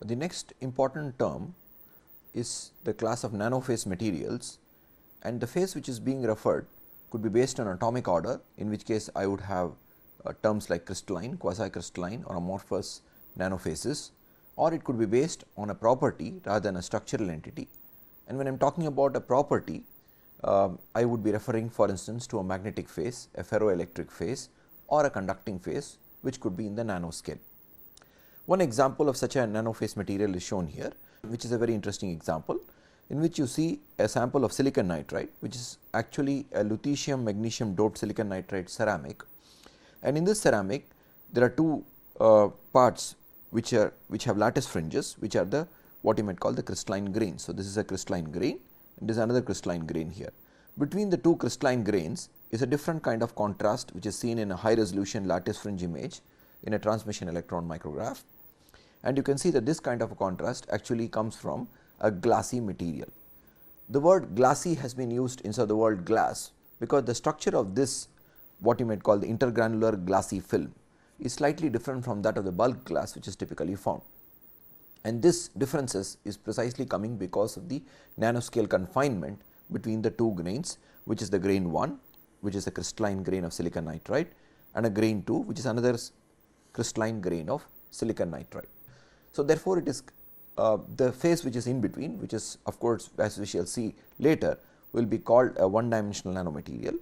The next important term is the class of nanophase materials, and the phase which is being referred could be based on atomic order, in which case I would have terms like crystalline, quasi crystalline or amorphous nanophases, or it could be based on a property rather than a structural entity. And when I am talking about a property, I would be referring for instance to a magnetic phase, a ferroelectric phase or a conducting phase, which could be in the nanoscale. One example of such a nanophase material is shown here, which is a very interesting example, in which you see a sample of silicon nitride, which is actually a lutetium magnesium doped silicon nitride ceramic. And in this ceramic there are two parts which have lattice fringes, which are the what you might call the crystalline grain. So, this is a crystalline grain and there is another crystalline grain here. Between the two crystalline grains is a different kind of contrast, which is seen in a high resolution lattice fringe image in a transmission electron micrograph. And you can see that this kind of a contrast actually comes from a glassy material. The word glassy has been used instead of the word glass, because the structure of this what you might call the intergranular glassy film is slightly different from that of the bulk glass, which is typically found. And this differences is precisely coming because of the nanoscale confinement between the two grains, which is the grain 1, which is a crystalline grain of silicon nitride, and a grain 2, which is another crystalline grain of silicon nitride. So, therefore, it is the phase which is in between, which is of course, as we shall see later, will be called a one dimensional nanomaterial,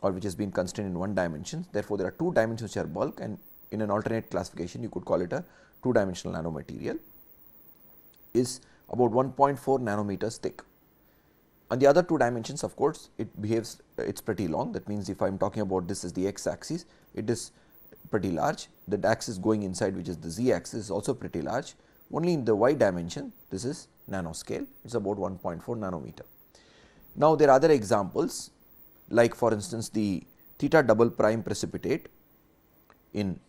or which has been constrained in one dimension. Therefore, there are two dimensions which are bulk, and in an alternate classification you could call it a two dimensional nanomaterial, is about 1.4 nanometers thick. On the other two dimensions, of course, it behaves, it is pretty long. That means, if I am talking about this is the x axis, it is pretty large. The axis going inside, which is the z axis, is also pretty large. Only in the y dimension, this is nanoscale, it is about 1.4 nanometer. Now, there are other examples, like for instance the theta double prime precipitate in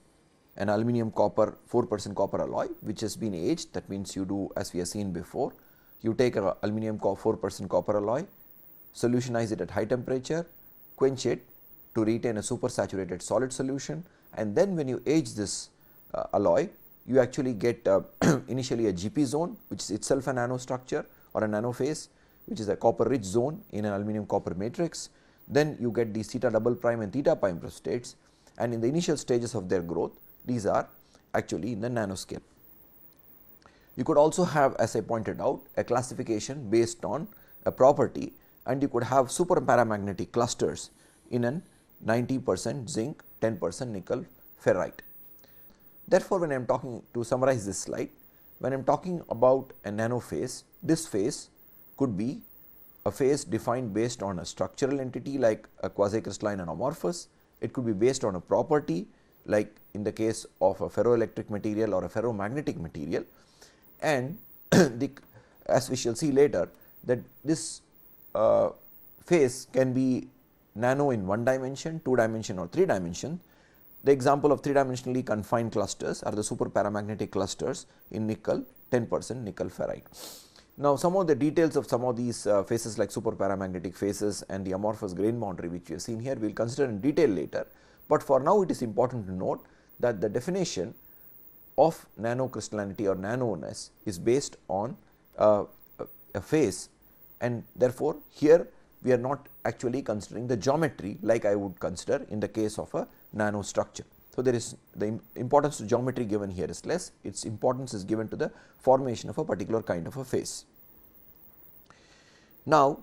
an aluminum copper 4% copper alloy, which has been aged. That means, you do as we have seen before, you take a aluminum 4% copper alloy, solutionize it at high temperature, quench it to retain a supersaturated solid solution, and then when you age this alloy, you actually get initially a GP zone, which is itself a nanostructure or a nanophase, which is a copper rich zone in an aluminum copper matrix. Then you get these theta double prime and theta prime precipitates, and in the initial stages of their growth, these are actually in the nanoscale. You could also have, as I pointed out, a classification based on a property, and you could have super paramagnetic clusters in an 90% zinc, 10% nickel ferrite. Therefore, when I am talking, to summarize this slide, when I am talking about a nanophase, this phase could be a phase defined based on a structural entity like a quasi crystalline and amorphous. It could be based on a property like in the case of a ferroelectric material or a ferromagnetic material, and as we shall see later, that this phase can be nano in one dimension, two dimension or three dimension. The example of three dimensionally confined clusters are the super paramagnetic clusters in nickel, 10% nickel ferrite. Now, some of the details of some of these phases like super paramagnetic phases and the amorphous grain boundary, which we have seen here, we will consider in detail later, but for now it is important to note that the definition of nanocrystallinity or nanoness is based on a phase, and therefore, here we are not actually considering the geometry like I would consider in the case of a nanostructure. So, there is the importance to geometry given here is less, its importance is given to the formation of a particular kind of a phase. Now,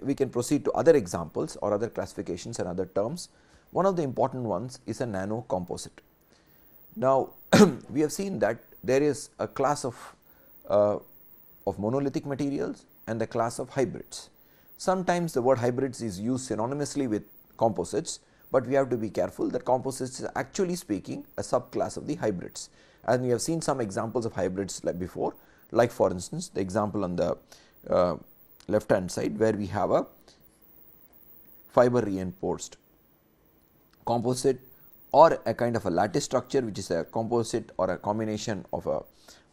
we can proceed to other examples or other classifications and other terms. One of the important ones is a nano composite. Now, we have seen that there is a class of monolithic materials and the class of hybrids. Sometimes the word hybrids is used synonymously with composites, but we have to be careful that composites is actually speaking a subclass of the hybrids, and we have seen some examples of hybrids like before, like for instance the example on the left hand side, where we have a fiber reinforced composite or a kind of a lattice structure, which is a composite or a combination of a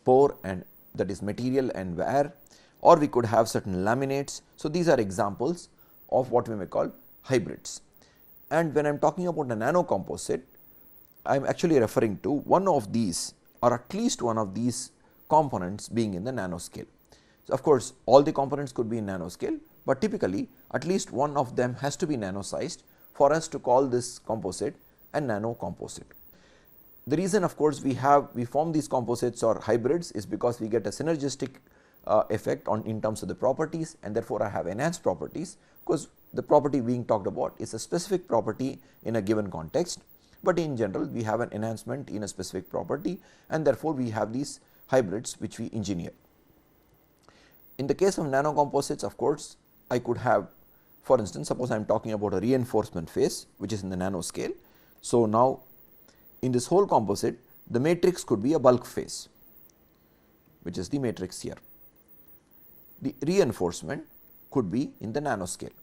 pore and that is material and wear, or we could have certain laminates. So, these are examples of what we may call hybrids. And when I am talking about a nano composite, I am actually referring to one of these or at least one of these components being in the nanoscale. So, of course, all the components could be in nanoscale, but typically at least one of them has to be nano-sized for us to call this composite a nano composite. The reason, of course, we form these composites or hybrids is because we get a synergistic effect in terms of the properties, and therefore, I have enhanced properties, because the property being talked about is a specific property in a given context, but in general we have an enhancement in a specific property, and therefore, we have these hybrids which we engineer. In the case of nano composites, of course, I could have, for instance, suppose I am talking about a reinforcement phase which is in the nanoscale. So, now in this whole composite, the matrix could be a bulk phase, which is the matrix here. The reinforcement could be in the nanoscale.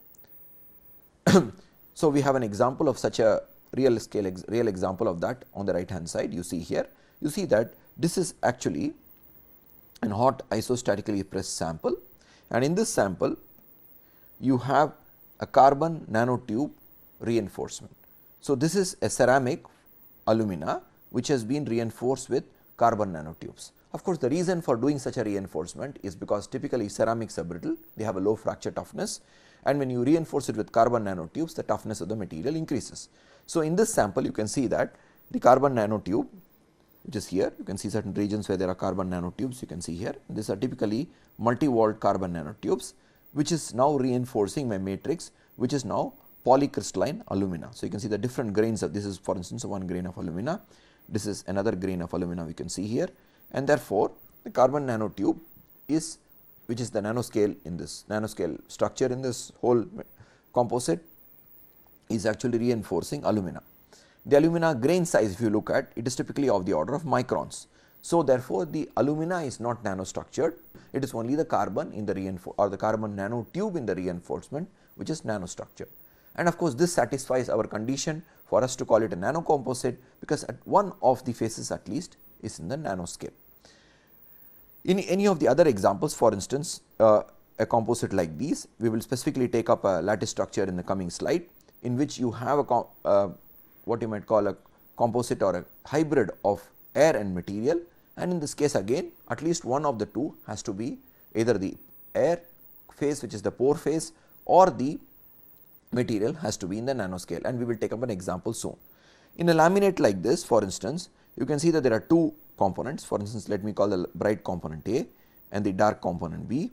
So, we have an example of such a real example of that on the right hand side. You see here, you see that this is actually an hot isostatically pressed sample, and in this sample you have a carbon nanotube reinforcement. So, this is a ceramic alumina which has been reinforced with carbon nanotubes. Of course, the reason for doing such a reinforcement is because typically ceramics are brittle, they have a low fracture toughness, and when you reinforce it with carbon nanotubes, the toughness of the material increases. So, in this sample you can see that the carbon nanotube which is here, you can see certain regions where there are carbon nanotubes, you can see here, these are typically multi-walled carbon nanotubes, which is now reinforcing my matrix, which is now polycrystalline alumina. So, you can see the different grains of this is, for instance, one grain of alumina, this is another grain of alumina we can see here, and therefore, the carbon nanotube is, which is the nanoscale in this nanoscale structure in this whole composite, is actually reinforcing alumina. The alumina grain size, if you look at, it is typically of the order of microns. So, therefore, the alumina is not nanostructured, it is only the carbon in the the carbon nanotube in the reinforcement which is nanostructured. And of course, this satisfies our condition for us to call it a nano composite, because at one of the phases at least is in the nanoscale. In any of the other examples, for instance, a composite like these, we will specifically take up a lattice structure in the coming slide, in which you have a what you might call a composite or a hybrid of air and material, and in this case again at least one of the two has to be either the air phase, which is the pore phase, or the material has to be in the nanoscale, and we will take up an example soon. In a laminate like this, for instance, you can see that there are two components. For instance, let me call the bright component A and the dark component B.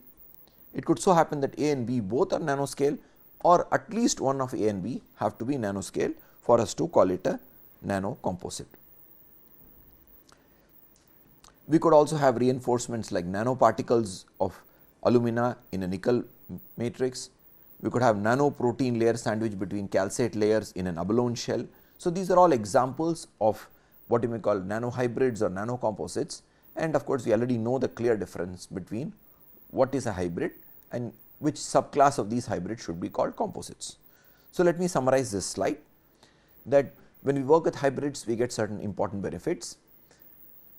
It could so happen that A and B both are nanoscale, or at least one of A and B have to be nanoscale for us to call it a nano composite. We could also have reinforcements like nanoparticles of alumina in a nickel matrix. We could have nanoprotein layer sandwich between calcite layers in an abalone shell. So, these are all examples of what you may call nano hybrids or nano composites, and of course, we already know the clear difference between what is a hybrid and which subclass of these hybrids should be called composites. So, let me summarize this slide, that when we work with hybrids, we get certain important benefits.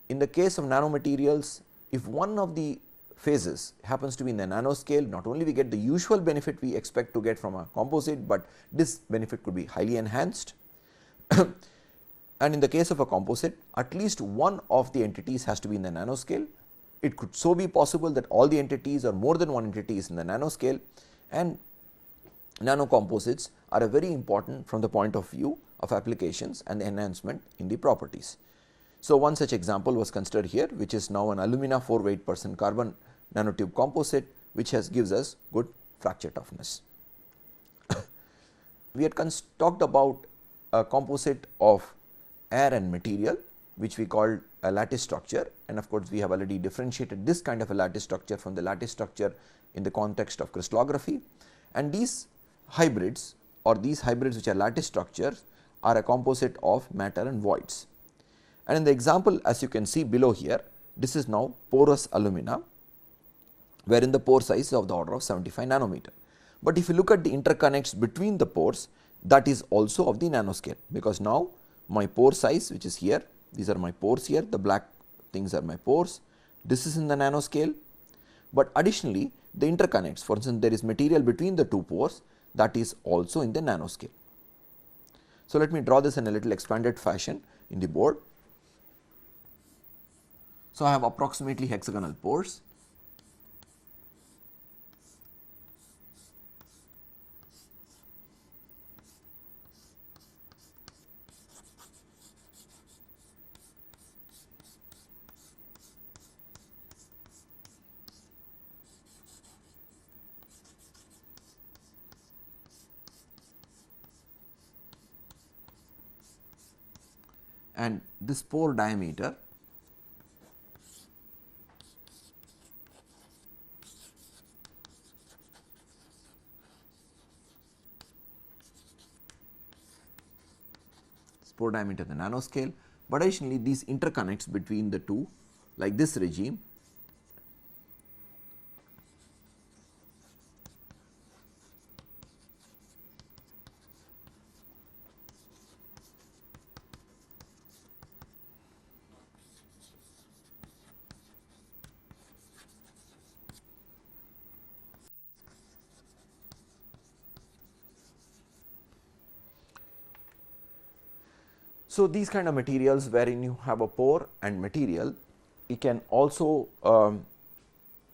In the case of nanomaterials, if one of the phases happens to be in the nanoscale, not only we get the usual benefit we expect to get from a composite, but this benefit could be highly enhanced. And in the case of a composite, at least one of the entities has to be in the nanoscale. It could so be possible that all the entities or more than one entity is in the nanoscale, and nano composites are a very important from the point of view of applications and the enhancement in the properties. So, one such example was considered here, which is now an alumina 4-weight% carbon nanotube composite, which gives us good fracture toughness. We had talked about a composite of air and material, which we called a lattice structure, and of course, we have already differentiated this kind of a lattice structure from the lattice structure in the context of crystallography, and these hybrids or these hybrids which are lattice structures are a composite of matter and voids. And in the example, as you can see below here, this is now porous alumina, wherein the pore size is of the order of 75 nanometer. But if you look at the interconnects between the pores, that is also of the nanoscale, because now my pore size, which is here, these are my pores here, the black things are my pores, this is in the nanoscale, but additionally the interconnects, for instance, there is material between the two pores, that is also in the nanoscale. So, let me draw this in a little expanded fashion in the board. So, I have approximately hexagonal pores. And this pore diameter the nanoscale, but additionally these interconnects between the two, like this regime, so these kind of materials wherein you have a pore and material, it can also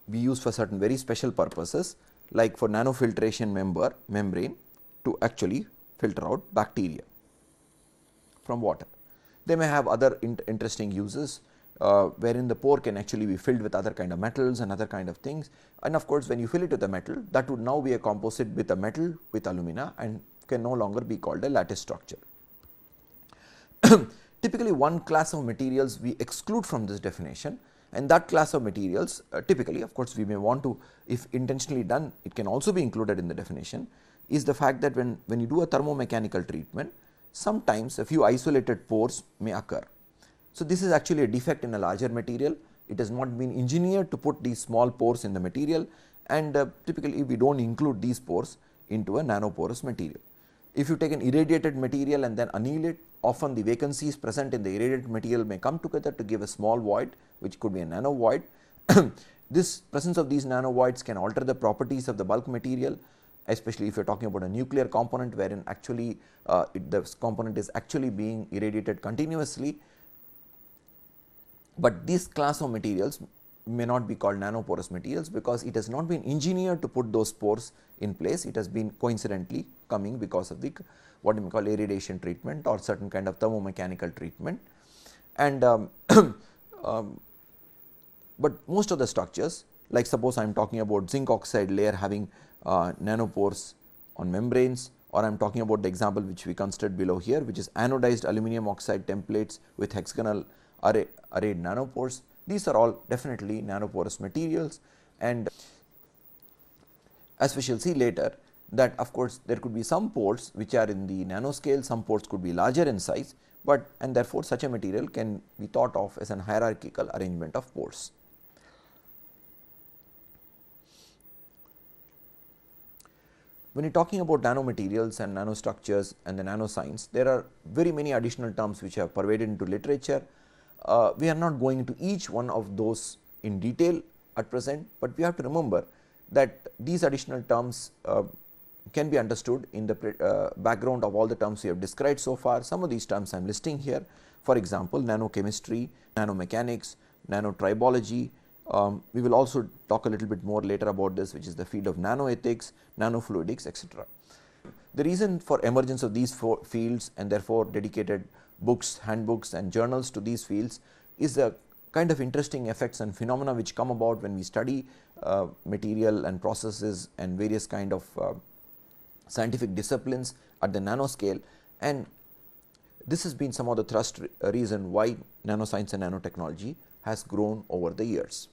be used for certain very special purposes, like for nanofiltration membrane to actually filter out bacteria from water. They may have other interesting uses, wherein the pore can actually be filled with other kind of metals and other kind of things, and of course, when you fill it with a metal, that would now be a composite with a metal with alumina and can no longer be called a lattice structure. Typically, one class of materials we exclude from this definition, and that class of materials typically, of course, we may want to, if intentionally done, it can also be included in the definition, is the fact that when you do a thermomechanical treatment, sometimes a few isolated pores may occur. So, this is actually a defect in a larger material. It has not been engineered to put these small pores in the material, and typically we do not include these pores into a nanoporous material. If you take an irradiated material and then anneal it, often the vacancies present in the irradiated material may come together to give a small void, which could be a nano void. This presence of these nano voids can alter the properties of the bulk material, especially if you are talking about a nuclear component wherein actually the component is actually being irradiated continuously. But this class of materials may not be called nanoporous materials, because it has not been engineered to put those pores in place. It has been coincidentally coming because of the what you may call irradiation treatment or certain kind of thermomechanical treatment. And but most of the structures, like suppose I am talking about zinc oxide layer having nanopores on membranes, or I am talking about the example which we considered below here, which is anodized aluminum oxide templates with hexagonal arrayed nanopores. These are all definitely nanoporous materials, and as we shall see later, that of course there could be some pores which are in the nanoscale, some pores could be larger in size, but and therefore such a material can be thought of as an hierarchical arrangement of pores. When you are talking about nanomaterials and nanostructures and the nanoscience, there are very many additional terms which have pervaded into literature. We are not going into each one of those in detail at present, but we have to remember that these additional terms can be understood in the background of all the terms we have described so far. Some of these terms I am listing here, for example, nanochemistry, nanomechanics, nanotribology. We will also talk a little bit more later about this, which is the field of nanoethics, nanofluidics, etc. The reason for emergence of these four fields, and therefore dedicated books, handbooks and journals to these fields, is the kind of interesting effects and phenomena which come about when we study material and processes and various kind of scientific disciplines at the nanoscale, and this has been some of the thrust reason why nanoscience and nanotechnology has grown over the years.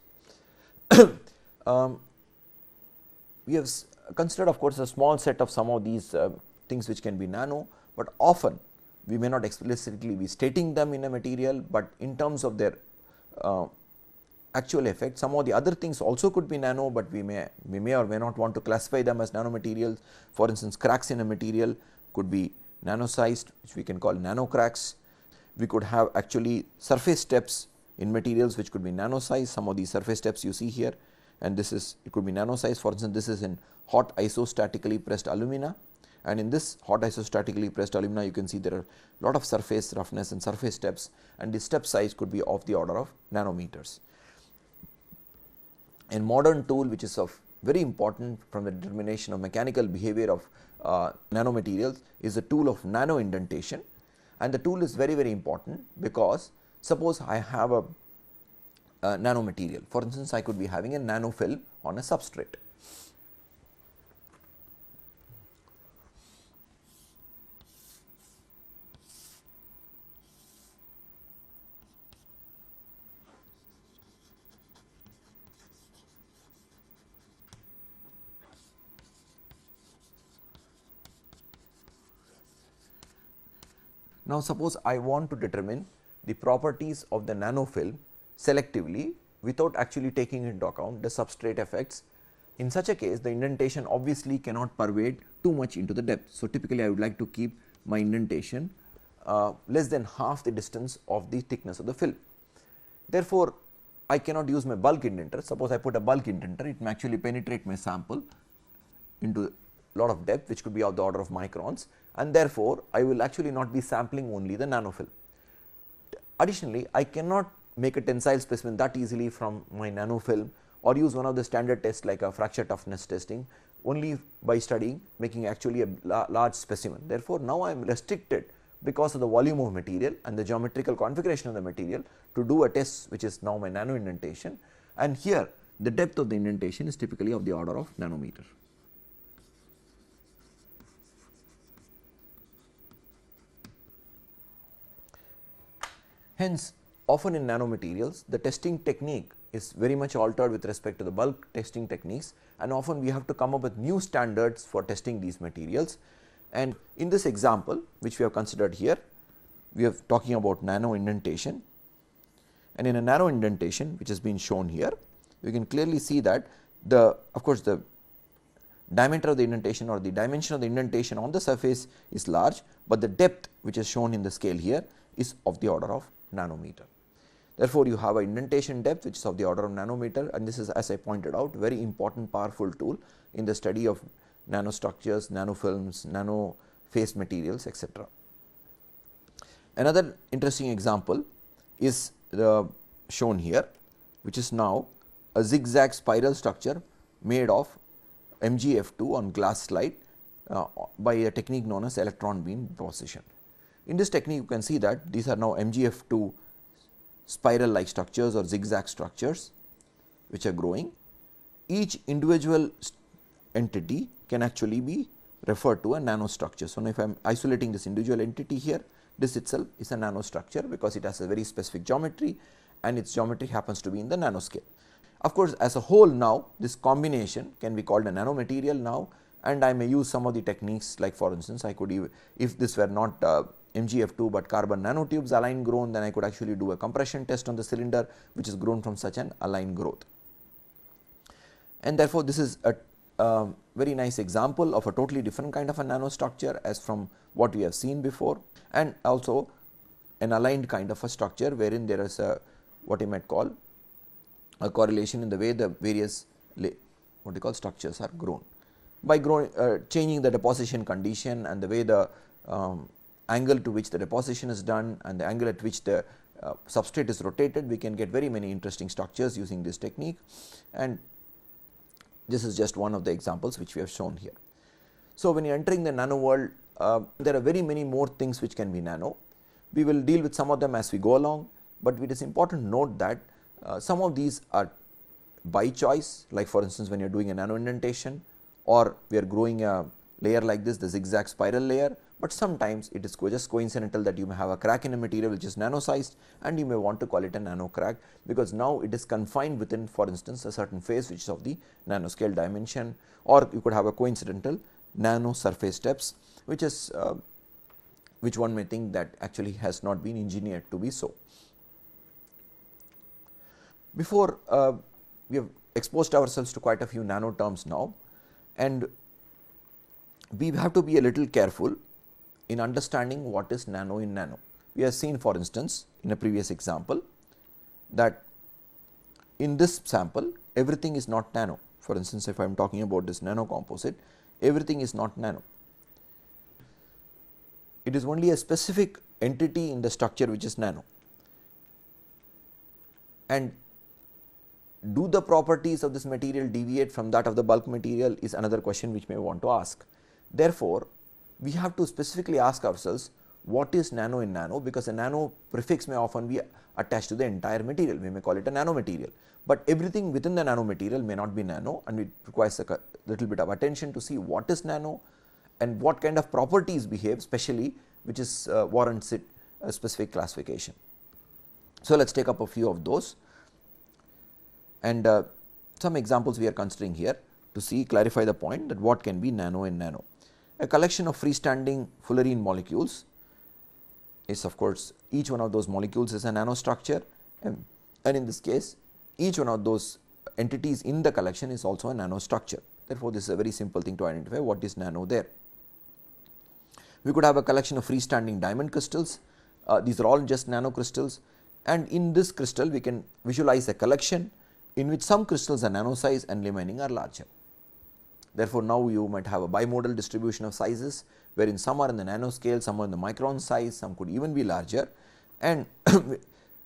We have considered, of course, a small set of some of these things which can be nano, but often we may not explicitly be stating them in a material, but in terms of their actual effect, some of the other things also could be nano, but we may or may not want to classify them as nanomaterials. For instance, cracks in a material could be nano-sized, which we can call nano cracks. We could have actually surface steps in materials which could be nano-sized. Some of these surface steps you see here, and this is, it could be nano-sized. For instance, this is in hot isostatically pressed alumina, and in this hot isostatically pressed alumina you can see there are a lot of surface roughness and surface steps, and the step size could be of the order of nanometers. A modern tool which is of very important from the determination of mechanical behavior of nanomaterials is the tool of nano indentation, and the tool is very important because suppose I have a nanomaterial. For instance, I could be having a nanofilm on a substrate. Now, suppose I want to determine the properties of the nanofilm selectively without actually taking into account the substrate effects. In such a case, the indentation obviously cannot pervade too much into the depth. So, typically I would like to keep my indentation less than half the distance of the thickness of the film. Therefore, I cannot use my bulk indenter. Suppose I put a bulk indenter, it may actually penetrate my sample into a lot of depth, which could be of the order of microns, and therefore, I will actually not be sampling only the nanofilm. Additionally, I cannot make a tensile specimen that easily from my nanofilm or use one of the standard tests like a fracture toughness testing only by studying making actually a large specimen. Therefore, now I am restricted because of the volume of material and the geometrical configuration of the material to do a test which is now my nano indentation, and here the depth of the indentation is typically of the order of nanometer. Hence, often in nanomaterials the testing technique is very much altered with respect to the bulk testing techniques, and often we have to come up with new standards for testing these materials. And in this example which we have considered here, we are talking about nano indentation, and in a nano indentation which has been shown here, we can clearly see that of course the diameter of the indentation or the dimension of the indentation on the surface is large, but the depth which is shown in the scale here is of the order of nanometer. Therefore, you have an indentation depth which is of the order of nanometer, and this is, as I pointed out, very important powerful tool in the study of nanostructures, nanofilms, nano phase materials, etc. Another interesting example is shown here, which is now a zigzag spiral structure made of MgF2 on glass slide by a technique known as electron beam deposition. In this technique, you can see that these are now MgF2 spiral like structures or zigzag structures which are growing. Each individual entity can actually be referred to a nanostructure. So, now if I am isolating this individual entity here, this itself is a nanostructure because it has a very specific geometry and its geometry happens to be in the nanoscale. Of course, as a whole now this combination can be called a nanomaterial now, and I may use some of the techniques, like for instance I could even, if this were not MgF2 but carbon nanotubes aligned grown, then I could actually do a compression test on the cylinder which is grown from such an aligned growth. And therefore, this is a very nice example of a totally different kind of a nanostructure as from what we have seen before, and also an aligned kind of a structure wherein there is a what you might call a correlation in the way the various what you call structures are grown. By changing the deposition condition and the way the angle to which the deposition is done and the angle at which the substrate is rotated, we can get very many interesting structures using this technique, and this is just one of the examples which we have shown here. So, when you are entering the nano world, there are very many more things which can be nano. We will deal with some of them as we go along, but it is important to note that some of these are by choice, like for instance when you are doing a nano indentation, or we are growing a layer like this, the zigzag spiral layer, but sometimes it is just coincidental that you may have a crack in a material which is nano sized and you may want to call it a nano crack, because now it is confined within, for instance, a certain phase which is of the nanoscale dimension, or you could have a coincidental nano surface steps which is which one may think that actually has not been engineered to be so. Before we have exposed ourselves to quite a few nano terms now, and we have to be a little careful in understanding what is nano in nano. We have seen, for instance, in a previous example that in this sample everything is not nano. For instance, if I am talking about this nano composite, everything is not nano. it is only a specific entity in the structure which is nano. And do the properties of this material deviate from that of the bulk material is another question which we may want to ask. Therefore, we have to specifically ask ourselves what is nano in nano, because a nano prefix may often be attached to the entire material, we may call it a nanomaterial, but everything within the nanomaterial may not be nano, and it requires a little bit of attention to see what is nano and what kind of properties behave specially, which is warrants it a specific classification. So, let us take up a few of those, and some examples we are considering here to see clarify the point that what can be nano in nano. A collection of freestanding fullerene molecules is, of course, each one of those molecules is a nanostructure, and in this case each one of those entities in the collection is also a nanostructure. Therefore, this is a very simple thing to identify what is nano there. We could have a collection of freestanding diamond crystals, these are all just nanocrystals, and in this crystal we can visualize a collection in which some crystals are nano size and remaining are larger. Therefore, now you might have a bimodal distribution of sizes, wherein some are in the nanoscale, some are in the micron size, some could even be larger, and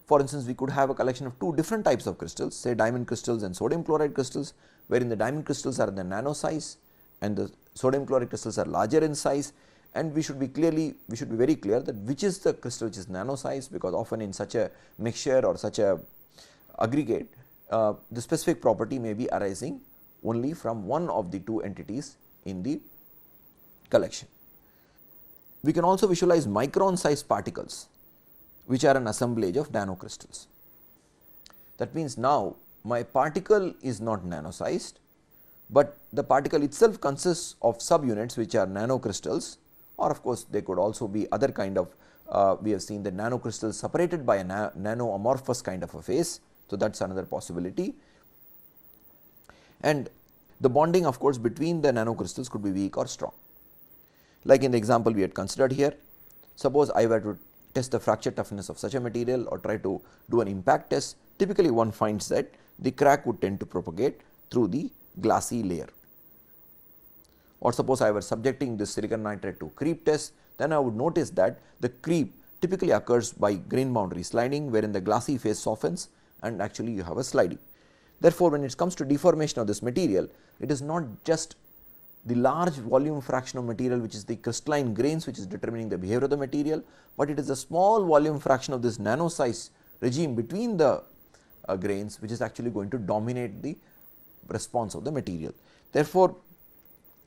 for instance, we could have a collection of two different types of crystals, say diamond crystals and sodium chloride crystals, wherein the diamond crystals are in the nano size and the sodium chloride crystals are larger in size, and we should be very clear that which is the crystal which is nano size, because often in such a mixture or such a aggregate, the specific property may be arising only from one of the two entities in the collection. We can also visualize micron sized particles which are an assemblage of nanocrystals. That means now my particle is not nano sized, but the particle itself consists of subunits which are nanocrystals, or of course, they could also be other kind of we have seen the nanocrystals separated by a nanoamorphous kind of a phase. So, that is another possibility, and the bonding of course between the nanocrystals could be weak or strong. Like in the example we had considered here, suppose I were to test the fracture toughness of such a material or try to do an impact test, typically one finds that the crack would tend to propagate through the glassy layer. Or suppose I were subjecting this silicon nitride to creep test, then I would notice that the creep typically occurs by grain boundary sliding, wherein the glassy phase softens and actually you have a sliding. Therefore, when it comes to deformation of this material, it is not just the large volume fraction of material which is the crystalline grains which is determining the behavior of the material, but it is a small volume fraction of this nano size regime between the grains which is actually going to dominate the response of the material. Therefore,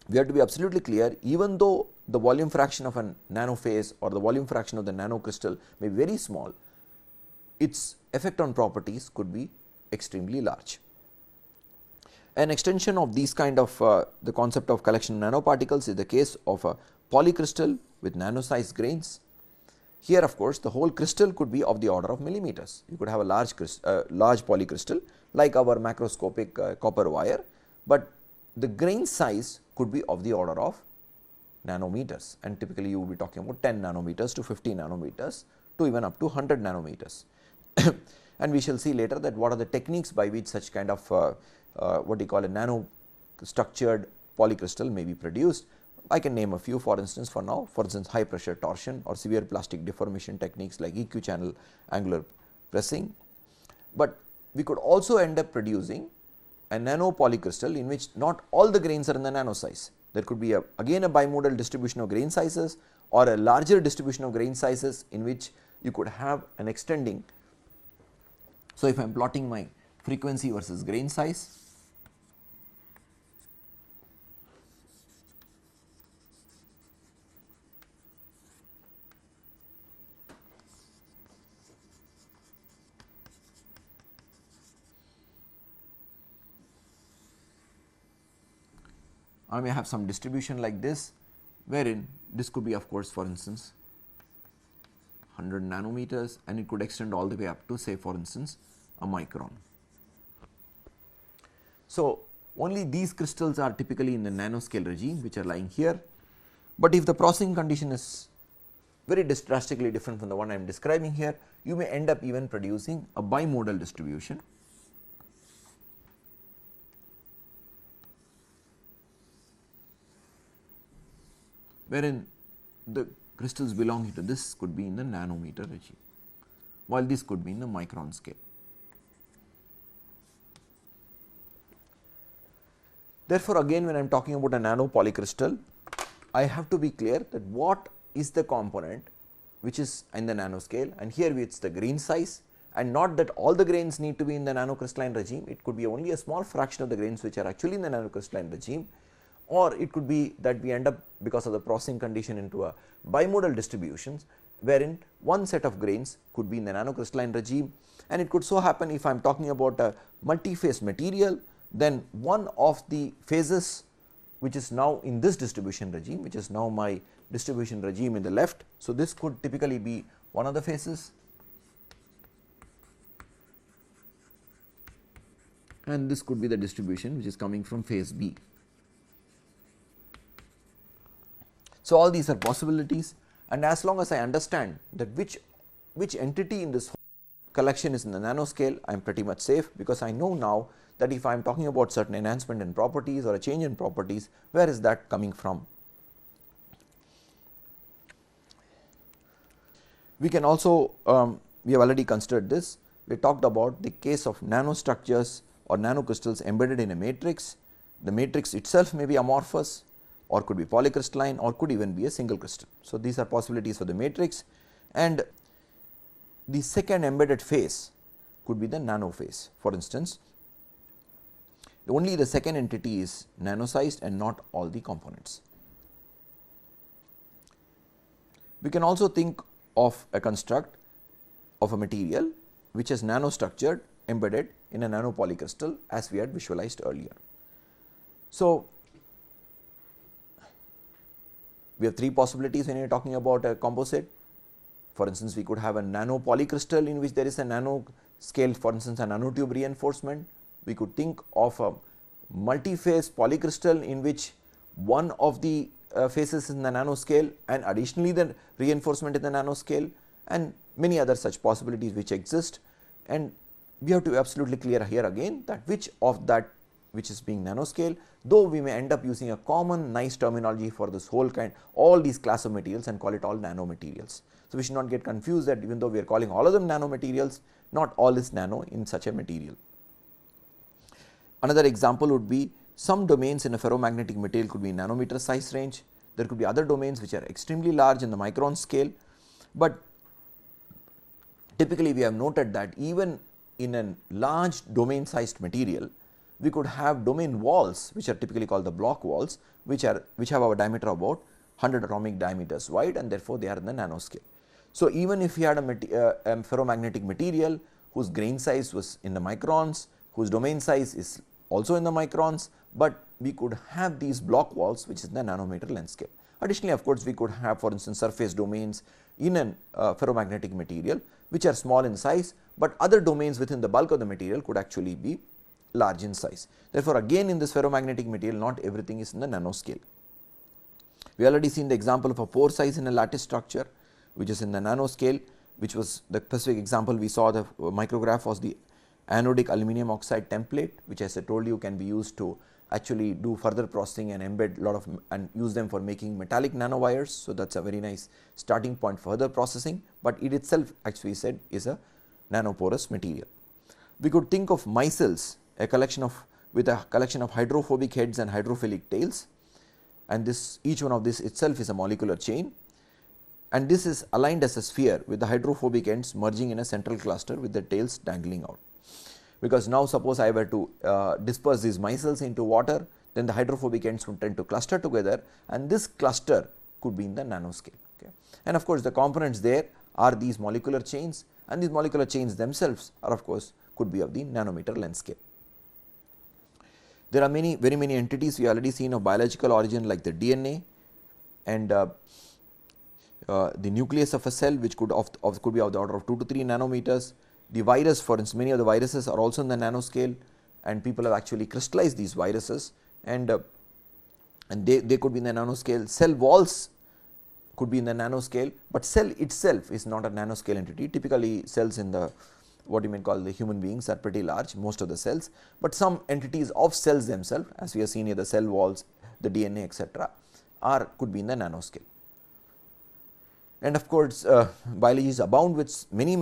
we have to be absolutely clear, even though the volume fraction of a nano phase or the volume fraction of the nanocrystal may be very small, its effect on properties could be extremely large. An extension of these kind of the concept of collection of nanoparticles is the case of a polycrystal with nano sized grains. Here of course, the whole crystal could be of the order of millimeters. You could have a large polycrystal like our macroscopic copper wire, but the grain size could be of the order of nanometers, and typically you will be talking about 10 nanometers to 50 nanometers to even up to 100 nanometers. And we shall see later that what are the techniques by which such kind of what you call a nano structured polycrystal may be produced. I can name a few for instance for now, for instance high pressure torsion or severe plastic deformation techniques like EQ channel angular pressing, but we could also end up producing a nano polycrystal in which not all the grains are in the nano size. There could be again a bimodal distribution of grain sizes or a larger distribution of grain sizes in which you could have an extending. So, if I am plotting my frequency versus grain size, I may have some distribution like this, wherein this could be of course for instance 100 nanometers, and it could extend all the way up to say for instance a micron. So, only these crystals are typically in the nanoscale regime which are lying here, but if the processing condition is very drastically different from the one I am describing here, you may end up even producing a bimodal distribution. Wherein the crystals belonging to this could be in the nanometer regime, while this could be in the micron scale. Therefore, again when I am talking about a nano polycrystal, I have to be clear that what is the component which is in the nanoscale, and here it is the grain size, and not that all the grains need to be in the nanocrystalline regime. It could be only a small fraction of the grains which are actually in the nanocrystalline regime, or it could be that we end up because of the processing condition into a bimodal distributions, wherein one set of grains could be in the nanocrystalline regime, and it could so happen if I am talking about a multi-phase material, then one of the phases which is now in this distribution regime, which is now my distribution regime in the left. So, this could typically be one of the phases, and this could be the distribution which is coming from phase B. So, all these are possibilities, and as long as I understand that which entity in this collection is in the nanoscale, I am pretty much safe, because I know now that if I am talking about certain enhancement in properties or a change in properties, where is that coming from. We can also, we have already considered this, we talked about the case of nanostructures or nanocrystals embedded in a matrix. The matrix itself may be amorphous, or could be polycrystalline, or could even be a single crystal. So, these are possibilities for the matrix, and the second embedded phase could be the nano phase. For instance, only the second entity is nano sized and not all the components. We can also think of a construct of a material which is nanostructured embedded in a nanopolycrystal, as we had visualized earlier. So, we have three possibilities when you are talking about a composite. For instance, we could have a nanopolycrystal in which there is a nano scale, for instance a nanotube reinforcement. We could think of a multi-phase polycrystal in which one of the phases is in the nanoscale and additionally the reinforcement in the nanoscale, and many other such possibilities which exist, and we have to be absolutely clear here again that which of that which is being nanoscale, though we may end up using a common nice terminology for this whole kind, all these class of materials, and call it all nanomaterials. So, we should not get confused that even though we are calling all of them nanomaterials, not all is nano in such a material. Another example would be some domains in a ferromagnetic material could be nanometer size range. There could be other domains which are extremely large in the micron scale, but typically we have noted that even in a large domain sized material, we could have domain walls which are typically called the block walls, which have a diameter of about 100 atomic diameters wide, and therefore they are in the nanoscale. So, even if we had a ferromagnetic material whose grain size was in the microns, whose domain size is also in the microns, but we could have these block walls which is in the nanometer length scale. Additionally, of course, we could have, for instance, surface domains in a ferromagnetic material which are small in size, but other domains within the bulk of the material could actually be large in size. Therefore, again in this ferromagnetic material not everything is in the nanoscale. We already seen the example of a pore size in a lattice structure which is in the nanoscale, which was the specific example we saw. The micrograph was the anodic aluminum oxide template, which as I told you can be used to actually do further processing and embed lot of and use them for making metallic nanowires. So, that is a very nice starting point for further processing, but it itself actually said is a nanoporous material. We could think of micelles, a collection of hydrophobic heads and hydrophilic tails, and this each one of this itself is a molecular chain, and this is aligned as a sphere with the hydrophobic ends merging in a central cluster with the tails dangling out. Because now suppose I were to disperse these micelles into water, then the hydrophobic ends would tend to cluster together, and this cluster could be in the nanoscale. Okay. And of course, the components there are these molecular chains, and these molecular chains themselves are of course could be of the nanometer length scale. There are very many entities we already seen of biological origin, like the DNA and the nucleus of a cell, which could be of the order of 2 to 3 nanometers. The virus, for instance, many of the viruses are also in the nanoscale, and people have actually crystallized these viruses, and they could be in the nanoscale. Cell walls could be in the nanoscale, but cell itself is not a nanoscale entity. Typically cells in the what you may call the human beings are pretty large, most of the cells, but some entities of cells themselves, as we have seen here, the cell walls, the DNA, etc., could be in the nanoscale. And of course, biology is abound with many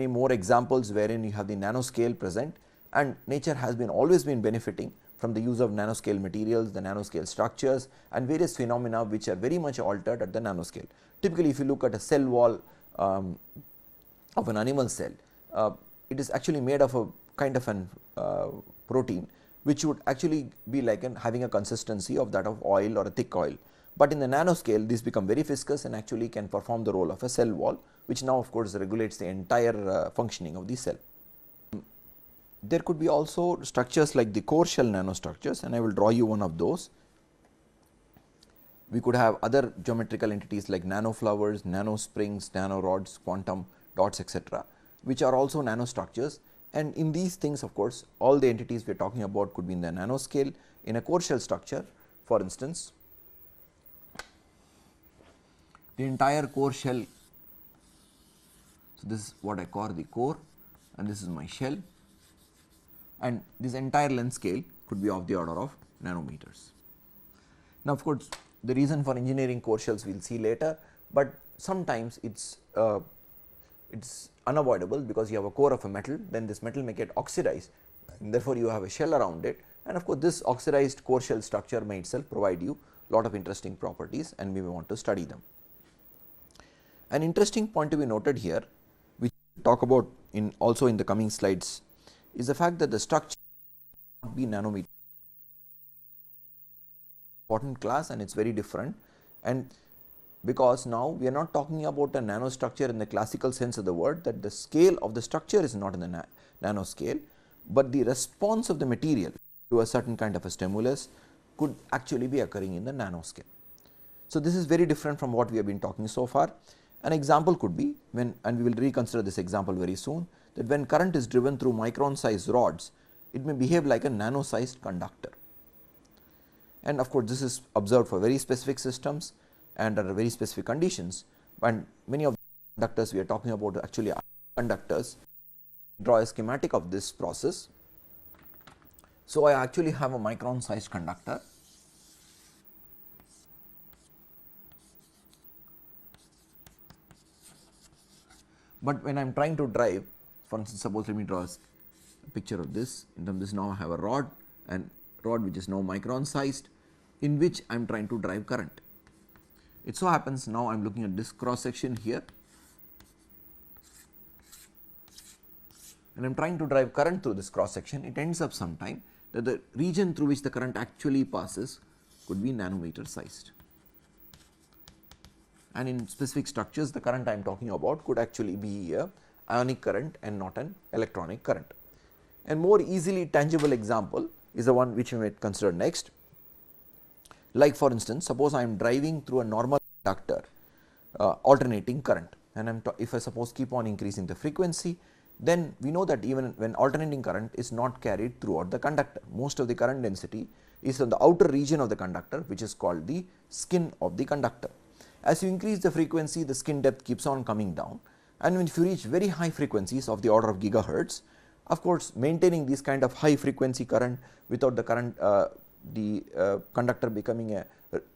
more examples wherein you have the nanoscale present, and nature has been always been benefiting from the use of nanoscale materials, the nanoscale structures and various phenomena which are very much altered at the nanoscale. Typically, if you look at a cell wall of an animal cell, it is actually made of a kind of an protein which would actually be like having a consistency of that of oil or a thick oil. But in the nanoscale, these become very viscous and actually can perform the role of a cell wall, which now of course regulates the entire functioning of the cell. There could be also structures like the core shell nanostructures, and I will draw you one of those. We could have other geometrical entities like nanoflowers, nanosprings, nanorods, quantum dots, etc., which are also nanostructures. And in these things, of course, all the entities we are talking about could be in the nanoscale. In a core shell structure, for instance, the entire core shell, so this is what I call the core and this is my shell, and this entire length scale could be of the order of nanometers. Now, of course, the reason for engineering core shells we will see later, but sometimes it's unavoidable because you have a core of a metal, then this metal may get oxidized and therefore you have a shell around it, and of course, this oxidized core shell structure may itself provide you a lot of interesting properties and we may want to study them. An interesting point to be noted here, which we will talk about also in the coming slides, is the fact that the structure cannot be nanometer. Important class and it is very different, and because now we are not talking about a nanostructure in the classical sense of the word, that the scale of the structure is not in the nanoscale, but the response of the material to a certain kind of a stimulus could actually be occurring in the nanoscale. So, this is very different from what we have been talking so far. An example could be when, and we will reconsider this example very soon, that when current is driven through micron sized rods, it may behave like a nano sized conductor. And of course, this is observed for very specific systems and under very specific conditions, and many of the conductors we are talking about actually are conductors. Draw a schematic of this process. So, I actually have a micron sized conductor. But when I am trying to drive, for instance, suppose let me draw a picture of this. In terms of this, now I have a rod, and rod which is now micron sized, in which I am trying to drive current. It so happens now I am looking at this cross section here, and I am trying to drive current through this cross section. It ends up sometime that the region through which the current actually passes could be nanometer sized. And in specific structures, the current I am talking about could actually be a ionic current and not an electronic current. And more easily tangible example is the one which we may consider next. Like for instance, suppose I am driving through a normal conductor alternating current, and if I suppose keep on increasing the frequency, then we know that even when alternating current is not carried throughout the conductor, most of the current density is on the outer region of the conductor, which is called the skin of the conductor. As you increase the frequency, the skin depth keeps on coming down, and when you reach very high frequencies of the order of gigahertz, of course, maintaining this kind of high frequency current without the current conductor becoming a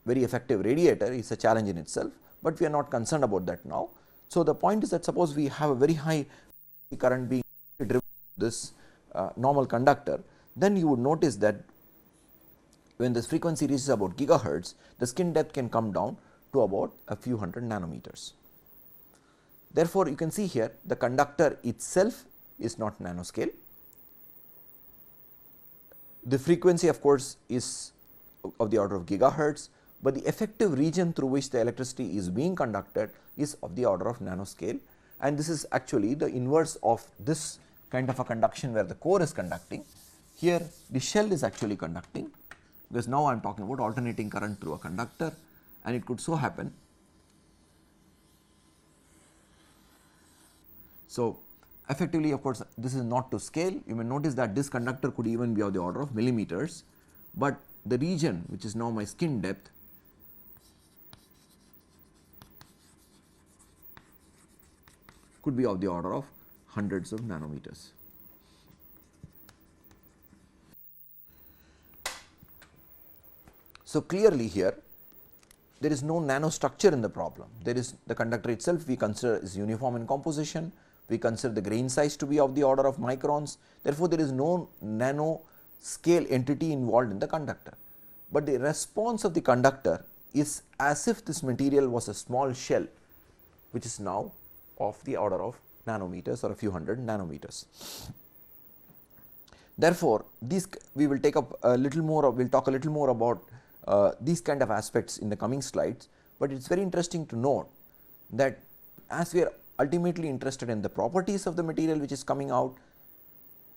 very effective radiator is a challenge in itself, but we are not concerned about that now. So, the point is that suppose we have a very high current being driven through this normal conductor, then you would notice that when this frequency reaches about gigahertz, the skin depth can come down to about a few hundred nanometers. Therefore, you can see here the conductor itself is not nanoscale. The frequency of course is of the order of gigahertz, but the effective region through which the electricity is being conducted is of the order of nanoscale, and this is actually the inverse of this kind of a conduction where the core is conducting. Here the shell is actually conducting, because now I am talking about alternating current through a conductor, and it could so happen. So, effectively of course, this is not to scale. You may notice that this conductor could even be of the order of millimeters, but the region which is now my skin depth could be of the order of hundreds of nanometers. So, clearly here there is no nanostructure in the problem. There is the conductor itself we consider is uniform in composition, we consider the grain size to be of the order of microns, therefore, there is no nano scale entity involved in the conductor. But the response of the conductor is as if this material was a small shell, which is now of the order of nanometers or a few hundred nanometers. Therefore, these we will take up a little more, we will talk a little more about these kind of aspects in the coming slides, but it is very interesting to note that as we are ultimately interested in the properties of the material which is coming out,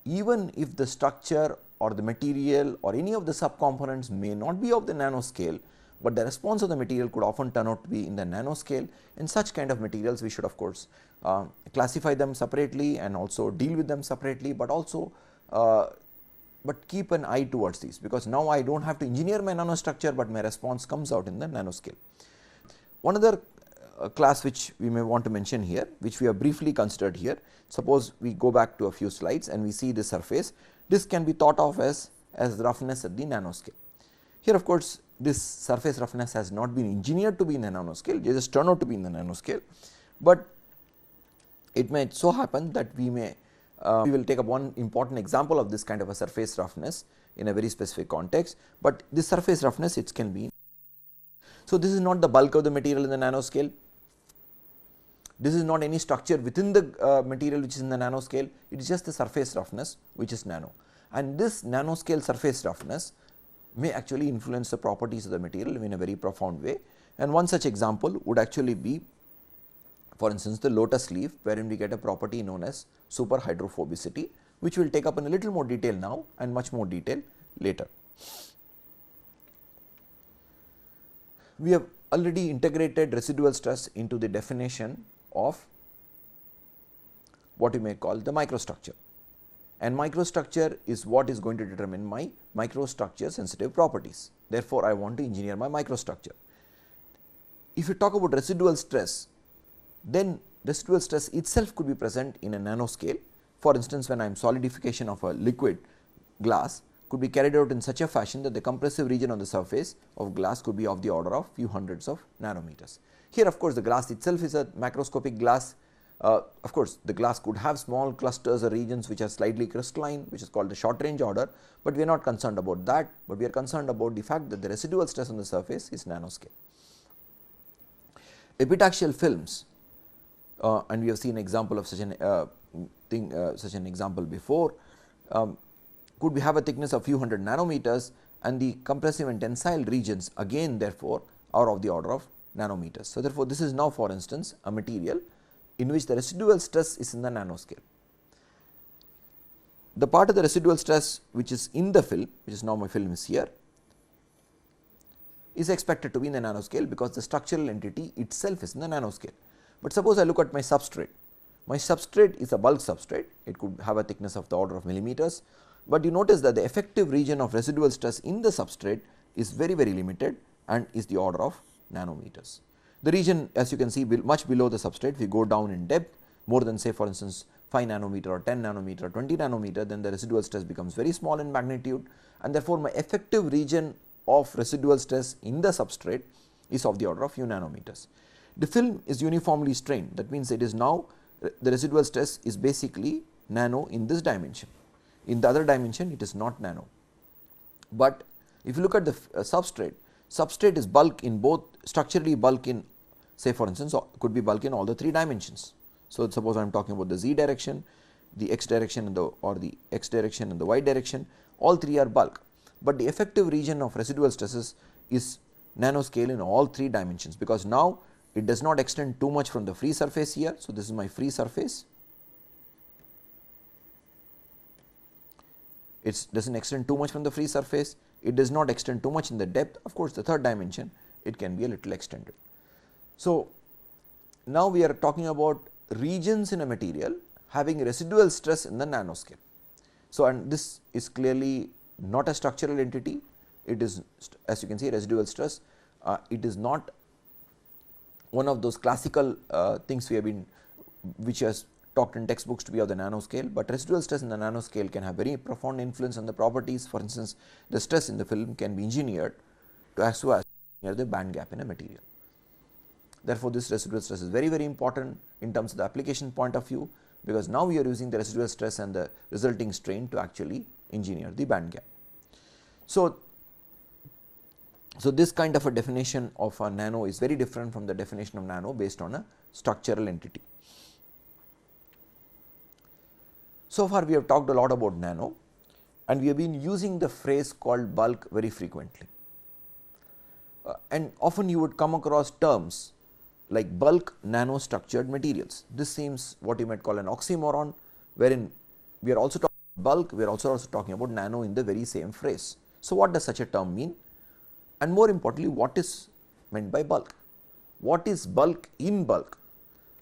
even if the structure or the material or any of the subcomponents may not be of the nanoscale, but the response of the material could often turn out to be in the nanoscale. In such kind of materials, we should of course classify them separately and also deal with them separately, but also but keep an eye towards these, because now I do not have to engineer my nanostructure, but my response comes out in the nanoscale. One other class which we may want to mention here, which we have briefly considered here, suppose we go back to a few slides and we see the surface, this can be thought of as roughness at the nanoscale. Here of course, this surface roughness has not been engineered to be in the nanoscale, they just turn out to be in the nanoscale, but it may so happen that we will take up one important example of this kind of a surface roughness in a very specific context, but this surface roughness it can be. So, this is not the bulk of the material in the nanoscale, this is not any structure within the material which is in the nanoscale, it is just the surface roughness which is nano, and this nanoscale surface roughness may actually influence the properties of the material in a very profound way. And one such example would actually be, for instance, the lotus leaf, wherein we get a property known as super hydrophobicity, which we will take up in a little more detail now and much more detail later. We have already integrated residual stress into the definition of what you may call the microstructure, and microstructure is what is going to determine my microstructure sensitive properties. Therefore, I want to engineer my microstructure. If you talk about residual stress, then residual stress itself could be present in a nanoscale. For instance, when I am solidification of a liquid glass could be carried out in such a fashion that the compressive region on the surface of glass could be of the order of few hundreds of nanometers. Here of course, the glass itself is a macroscopic glass. Of course, the glass could have small clusters or regions which are slightly crystalline, which is called the short range order, but we are not concerned about that, but we are concerned about the fact that the residual stress on the surface is nanoscale. Epitaxial films, and we have seen example of such an example before, could have a thickness of few hundred nanometers, and the compressive and tensile regions again therefore are of the order of nanometers. So, therefore, this is now for instance a material in which the residual stress is in the nanoscale. The part of the residual stress which is in the film, which is now my film is here, is expected to be in the nanoscale, because the structural entity itself is in the nanoscale. But suppose I look at my substrate is a bulk substrate, it could have a thickness of the order of millimeters, but you notice that the effective region of residual stress in the substrate is very limited and is the order of nanometers. The region, as you can see, much below the substrate, if we go down in depth more than say for instance 5 nanometer or 10 nanometer or 20 nanometer, then the residual stress becomes very small in magnitude, and therefore, my effective region of residual stress in the substrate is of the order of few nanometers. The film is uniformly strained, that means it is now the residual stress is basically nano in this dimension, in the other dimension it is not nano. But if you look at the substrate is bulk in both, structurally bulk in say for instance could be bulk in all the 3 dimensions. So, suppose I am talking about the z direction, the x direction and the x direction and the y direction, all 3 are bulk, but the effective region of residual stresses is nanoscale in all 3 dimensions, because now it does not extend too much from the free surface here. So, this is my free surface, it does not extend too much from the free surface, it does not extend too much in the depth, of course, the 3rd dimension it can be a little extended. So, now we are talking about regions in a material having residual stress in the nanoscale. So, and this is clearly not a structural entity, it is, as you can see, residual stress, it is not one of those classical things we have been, which has talked in textbooks to be of the nanoscale, but residual stress in the nanoscale can have very profound influence on the properties. For instance, the stress in the film can be engineered to as well as near the band gap in a material. Therefore, this residual stress is very, very important in terms of the application point of view, because now we are using the residual stress and the resulting strain to actually engineer the band gap. So this kind of a definition of a nano is very different from the definition of nano based on a structural entity. So far we have talked a lot about nano, and we have been using the phrase called bulk very frequently. And often you would come across terms like bulk nanostructured materials. This seems what you might call an oxymoron, wherein we are also talking about bulk, we are also talking about nano in the very same phrase. So what does such a term mean? And more importantly, what is meant by bulk? What is bulk in bulk?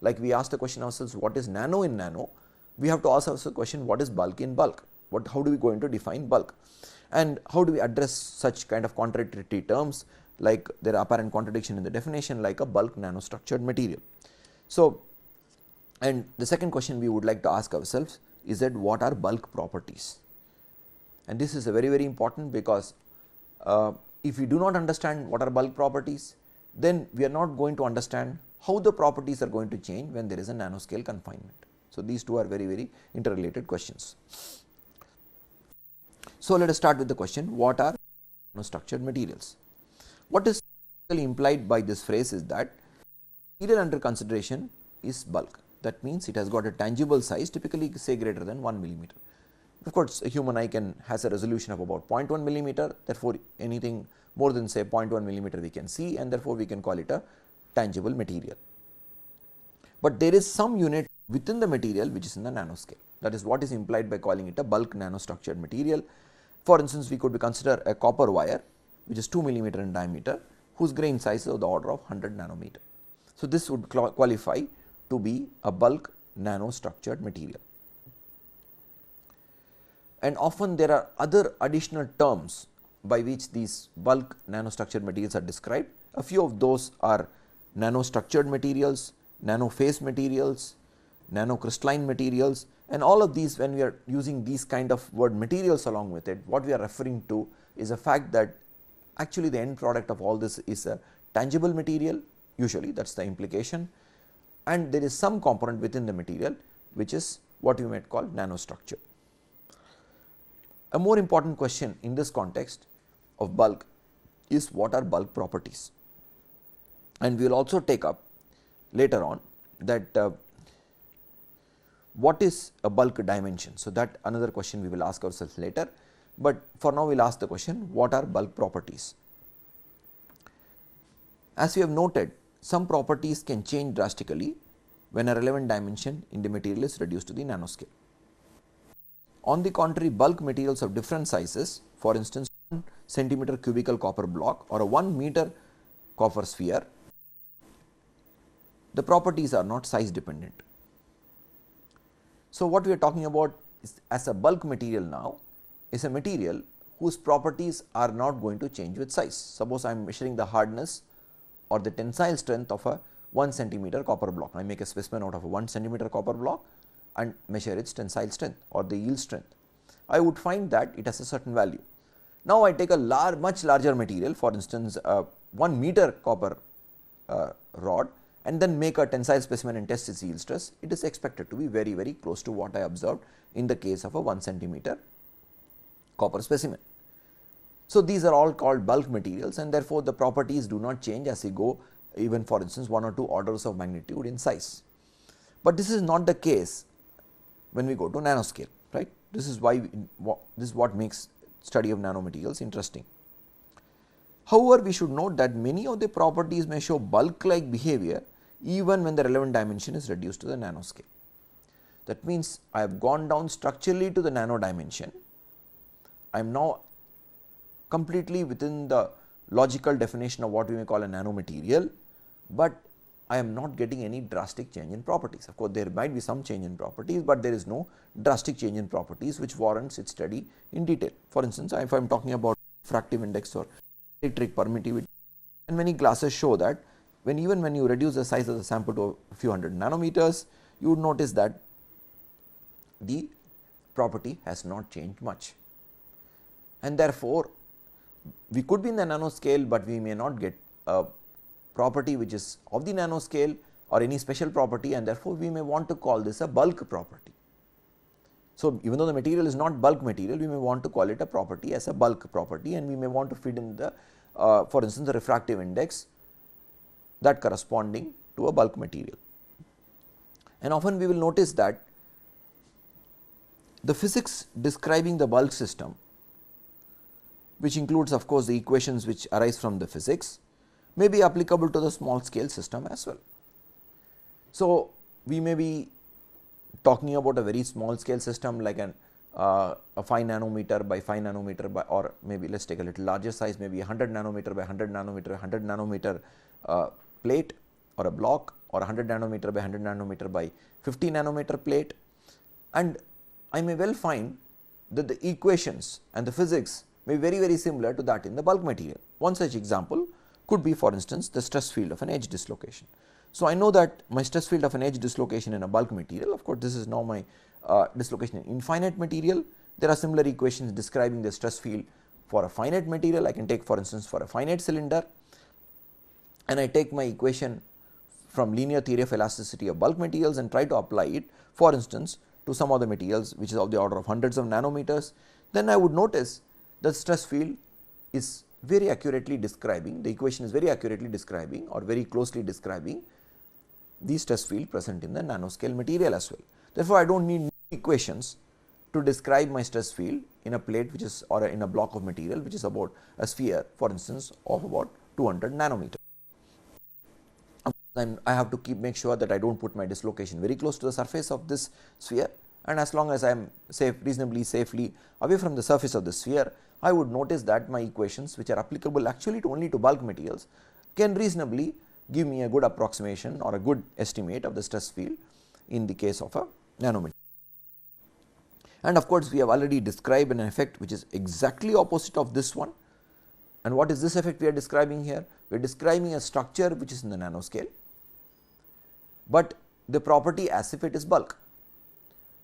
Like we ask the question ourselves, what is nano in nano? We have to ask ourselves the question, what is bulk in bulk? How do we going to define bulk? And how do we address such kind of contradictory terms, like there are apparent contradiction in the definition, like a bulk nanostructured material. So, and the second question we would like to ask ourselves is that what are bulk properties? And this is a very, very important, because if we do not understand what are bulk properties, then we are not going to understand how the properties are going to change when there is a nanoscale confinement. So, these two are very, very interrelated questions. So, let us start with the question, what are nanostructured materials? What is implied by this phrase is that material under consideration is bulk. That means it has got a tangible size, typically say greater than 1 millimeter. Of course, a human eye has a resolution of about 0.1 millimeter, therefore, anything more than say 0.1 millimeter we can see, and therefore, we can call it a tangible material. But there is some unit within the material which is in the nanoscale. That is what is implied by calling it a bulk nanostructured material. For instance, we could consider a copper wire which is 2 millimeter in diameter, whose grain size is of the order of 100 nanometer. So, this would qualify to be a bulk nanostructured material. And often there are other additional terms by which these bulk nanostructured materials are described. A few of those are nanostructured materials, nanophase materials, nanocrystalline materials, and all of these, when we are using these kind of word materials along with it, what we are referring to is the fact that actually the end product of all this is a tangible material, usually that is the implication, and there is some component within the material which is what we might call nanostructure. A more important question in this context of bulk is what are bulk properties, and we will also take up later on that what is a bulk dimension. So, that another question we will ask ourselves later, but for now we will ask the question, what are bulk properties? As we have noted, some properties can change drastically when a relevant dimension in the material is reduced to the nanoscale. On the contrary, bulk materials of different sizes, for instance 1 centimeter cubical copper block or a 1 meter copper sphere, the properties are not size dependent. So, what we are talking about is as a bulk material now is a material whose properties are not going to change with size. Suppose I am measuring the hardness or the tensile strength of a 1 centimeter copper block. I make a specimen out of a 1 centimeter copper block and measure its tensile strength or the yield strength. I would find that it has a certain value. Now, I take a much larger material, for instance 1 meter copper rod, and then make a tensile specimen and test its yield stress. It is expected to be very, very close to what I observed in the case of a 1 centimeter copper specimen. So, these are all called bulk materials, and therefore, the properties do not change as we go, even for instance 1 or 2 orders of magnitude in size. But this is not the case when we go to nanoscale, right. This is why this is what makes study of nanomaterials interesting. However, we should note that many of the properties may show bulk like behavior even when the relevant dimension is reduced to the nanoscale. That means, I have gone down structurally to the nano dimension. I am now completely within the logical definition of what we may call a nanomaterial, but I am not getting any drastic change in properties. Of course, there might be some change in properties, but there is no drastic change in properties which warrants its study in detail. For instance, if I am talking about refractive index or electric permittivity, and many classes show that even when you reduce the size of the sample to a few hundred nanometers, you would notice that the property has not changed much, and therefore, we could be in the nanoscale, but we may not get a property which is of the nanoscale or any special property, and therefore, we may want to call this a bulk property. So, even though the material is not bulk material, we may want to call it a property as a bulk property, and we may want to feed in the for instance, the refractive index that corresponding to a bulk material. And often we will notice that the physics describing the bulk system, which includes of course the equations which arise from the physics, may be applicable to the small scale system as well. So, we may be talking about a very small scale system like a 5 nanometer by 5 nanometer by, or maybe let us take a little larger size, maybe 100 nanometer by 100 nanometer, 100 nanometer plate or a block, or 100 nanometer by 100 nanometer by 50 nanometer plate, and I may well find that the equations and the physics may be very similar to that in the bulk material. One such example could be, for instance, the stress field of an edge dislocation. So, I know that my stress field of an edge dislocation in a bulk material, of course, this is now my dislocation in infinite material. There are similar equations describing the stress field for a finite material. I can take, for instance, for a finite cylinder, and I take my equation from linear theory of elasticity of bulk materials and try to apply it, for instance, to some of the materials which is of the order of hundreds of nanometers. Then I would notice that stress field is very accurately describing, the equation is very accurately describing or very closely describing the stress field present in the nanoscale material as well. Therefore, I do not need equations to describe my stress field in a plate which is, or in a block of material which is about a sphere, for instance, of about 200 nanometers. I have to make sure that I do not put my dislocation very close to the surface of this sphere, and as long as I am reasonably safely away from the surface of the sphere, I would notice that my equations, which are applicable actually only to bulk materials, can reasonably give me a good approximation or a good estimate of the stress field in the case of a nanomaterial. And of course, we have already described an effect which is exactly opposite of this one. And what is this effect we are describing here? We are describing a structure which is in the nanoscale, but the property as if it is bulk.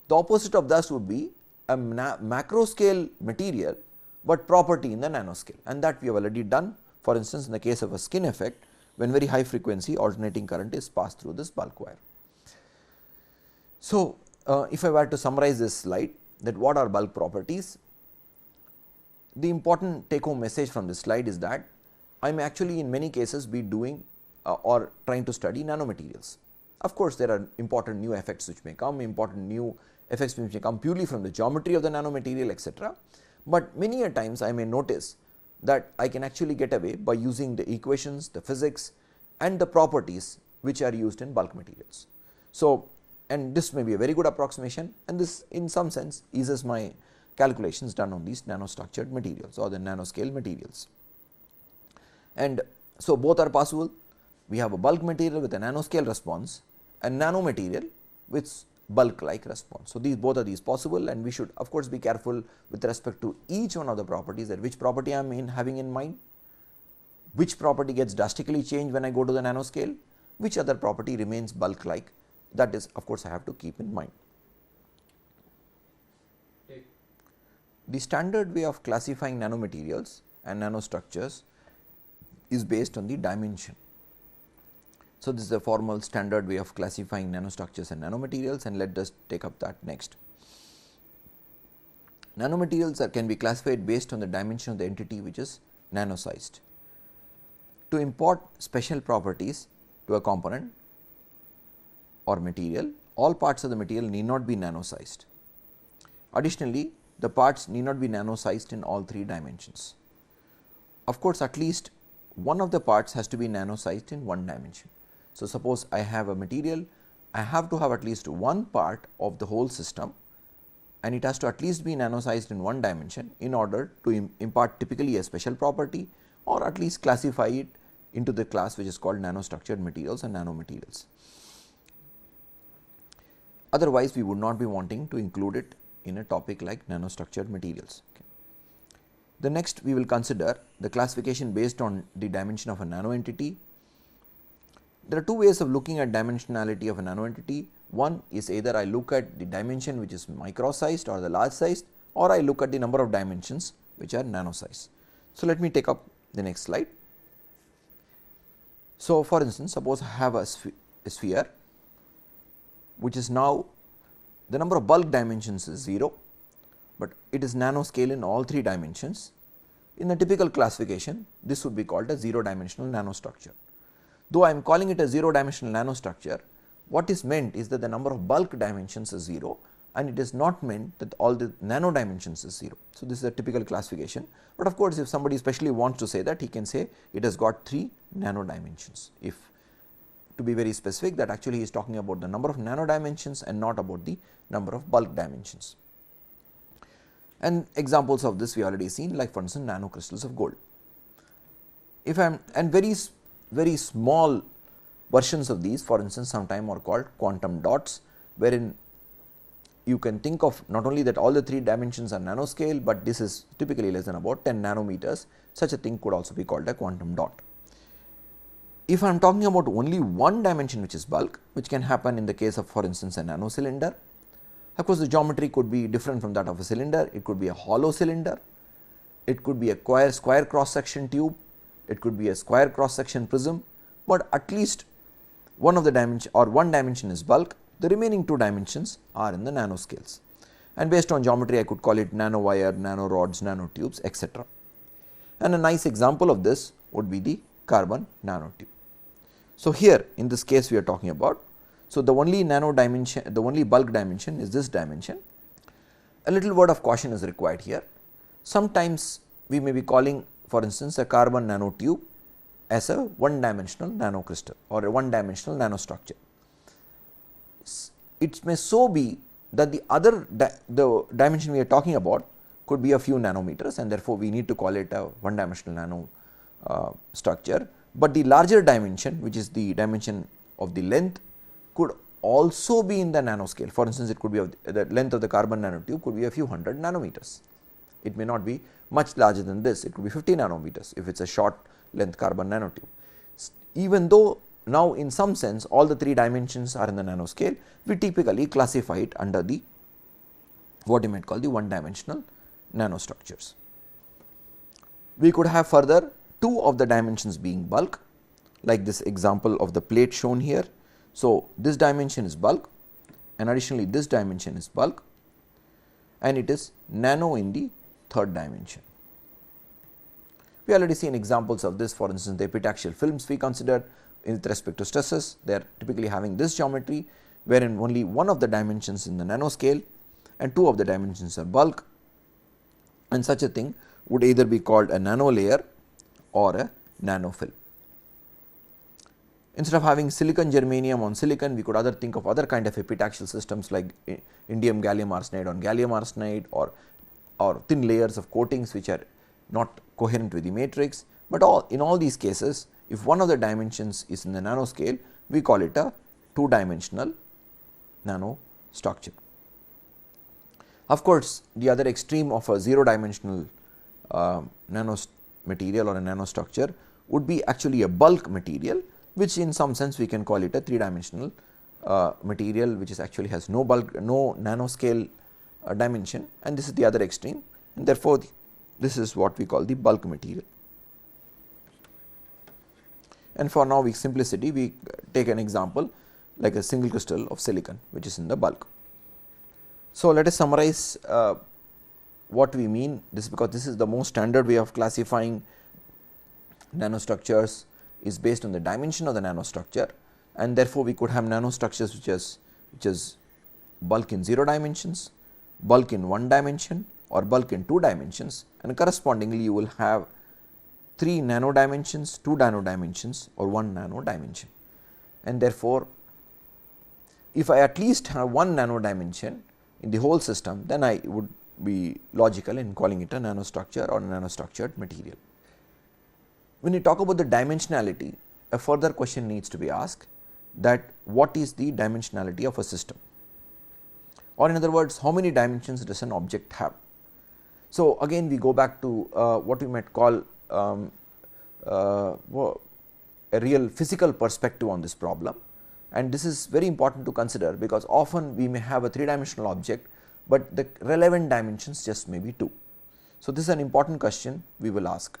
The opposite of this would be a macro scale material, but property in the nanoscale, and that we have already done, for instance, in the case of a skin effect, when very high frequency alternating current is passed through this bulk wire. So, if I were to summarize this slide, that what are bulk properties, the important take home message from this slide is that I may actually in many cases be doing or trying to study nanomaterials. Of course, there are important new effects which may come, important new effects which may come purely from the geometry of the nanomaterial, etc. But many a times I may notice that I can actually get away by using the equations, the physics and the properties which are used in bulk materials. So, and this may be a very good approximation, and this in some sense eases my calculations done on these nanostructured materials or the nanoscale materials. And so, both are possible. We have a bulk material with a nanoscale response and nanomaterial with bulk like response. So, these both are possible, and we should of course be careful with respect to each one of the properties, that which property I am having in mind, which property gets drastically changed when I go to the nanoscale, which other property remains bulk like, that is of course I have to keep in mind. The standard way of classifying nanomaterials and nanostructures is based on the dimension. So, this is a formal standard way of classifying nanostructures and nanomaterials, and let us take up that next. Nanomaterials can be classified based on the dimension of the entity which is nanosized. To import special properties to a component or material, all parts of the material need not be nanosized. Additionally, the parts need not be nanosized in all three dimensions. Of course, at least one of the parts has to be nanosized in one dimension. So, suppose I have a material, I have to have at least one part of the whole system, and it has to at least be nanosized in one dimension in order to impart typically a special property, or at least classify it into the class which is called nanostructured materials and nanomaterials. Otherwise, we would not be wanting to include it in a topic like nanostructured materials. Okay. The next we will consider the classification based on the dimension of a nano entity. There are two ways of looking at dimensionality of a nano entity. One is either I look at the dimension which is micro sized or the large sized, or I look at the number of dimensions which are nano sized. So, let me take up the next slide. So, for instance, suppose I have a sphere which is now the number of bulk dimensions is 0, but it is nanoscale in all 3 dimensions. In a typical classification, this would be called a 0 dimensional nanostructure. Though I am calling it a 0 dimensional nanostructure, what is meant is that the number of bulk dimensions is 0, and it is not meant that all the nano dimensions is 0. So, this is a typical classification, but of course, if somebody especially wants to say that, he can say it has got 3 nano dimensions. If to be very specific, that actually he is talking about the number of nano dimensions and not about the number of bulk dimensions. And examples of this we already seen, like for instance nanocrystals of gold. If I am, and very small versions of these, for instance sometime are called quantum dots, wherein you can think of not only that all the 3 dimensions are nanoscale, but this is typically less than about 10 nanometers. Such a thing could also be called a quantum dot. If I am talking about only one dimension which is bulk, which can happen in the case of for instance a nanocylinder, of course, the geometry could be different from that of a cylinder. It could be a hollow cylinder, it could be a square cross section tube, it could be a square cross section prism, but at least one of the dimension or one dimension is bulk, the remaining 2 dimensions are in the nanoscales, and based on geometry I could call it nanowire, nanorods, nanotubes, etc. And a nice example of this would be the carbon nanotube. So, here in this case we are talking about, so the only nano dimension, the only bulk dimension is this dimension. A little word of caution is required here. Sometimes we may be calling for instance a carbon nanotube as a one dimensional nanocrystal or a one dimensional nanostructure. It may so be that the dimension we are talking about could be a few nanometers, and therefore, we need to call it a one dimensional nano structure, but the larger dimension, which is the dimension of the length, could also be in the nanoscale. For instance, it could be the length of the carbon nanotube could be a few hundred nanometers. It may not be much larger than this, it could be 50 nanometers if it is a short length carbon nanotube. Even though now in some sense all the 3 dimensions are in the nanoscale, we typically classify it under the what you might call the one dimensional nanostructures. We could have further 2 of the dimensions being bulk, like this example of the plate shown here. So, this dimension is bulk, and additionally this dimension is bulk, and it is nano in the 3rd dimension. We already seen examples of this, for instance the epitaxial films we considered with respect to stresses, they are typically having this geometry, wherein only one of the dimensions in the nanoscale and 2 of the dimensions are bulk, and such a thing would either be called a nano layer or a nanofilm. Instead of having silicon germanium on silicon, we could think of other kind of epitaxial systems like indium gallium arsenide on gallium arsenide, or thin layers of coatings which are not coherent with the matrix, but in all these cases, if one of the dimensions is in the nanoscale, we call it a 2 dimensional nanostructure. Of course, the other extreme of a 0 dimensional nanomaterial or a nanostructure would be actually a bulk material, which in some sense we can call it a 3 dimensional material, which is actually has no bulk, no nanoscale dimension, and this is the other extreme, and therefore, this is what we call the bulk material. And for now simplicity, we take an example like a single crystal of silicon, which is in the bulk. So, let us summarize what we mean, this because this is the most standard way of classifying nanostructures is based on the dimension of the nanostructure, and therefore, we could have nanostructures which is bulk in 0 dimensions, bulk in 1 dimension, or bulk in 2 dimensions, and correspondingly you will have 3 nano dimensions, 2 nano dimensions, or 1 nano dimension. And therefore, if I at least have 1 nano dimension in the whole system, then I would be logical in calling it a nanostructure or a nanostructured material. When you talk about the dimensionality, a further question needs to be asked, that what is the dimensionality of a system, or in other words, how many dimensions does an object have. So, again we go back to what we might call a real physical perspective on this problem, and this is very important to consider, because often we may have a 3 dimensional object, but the relevant dimensions just may be 2. So, this is an important question we will ask.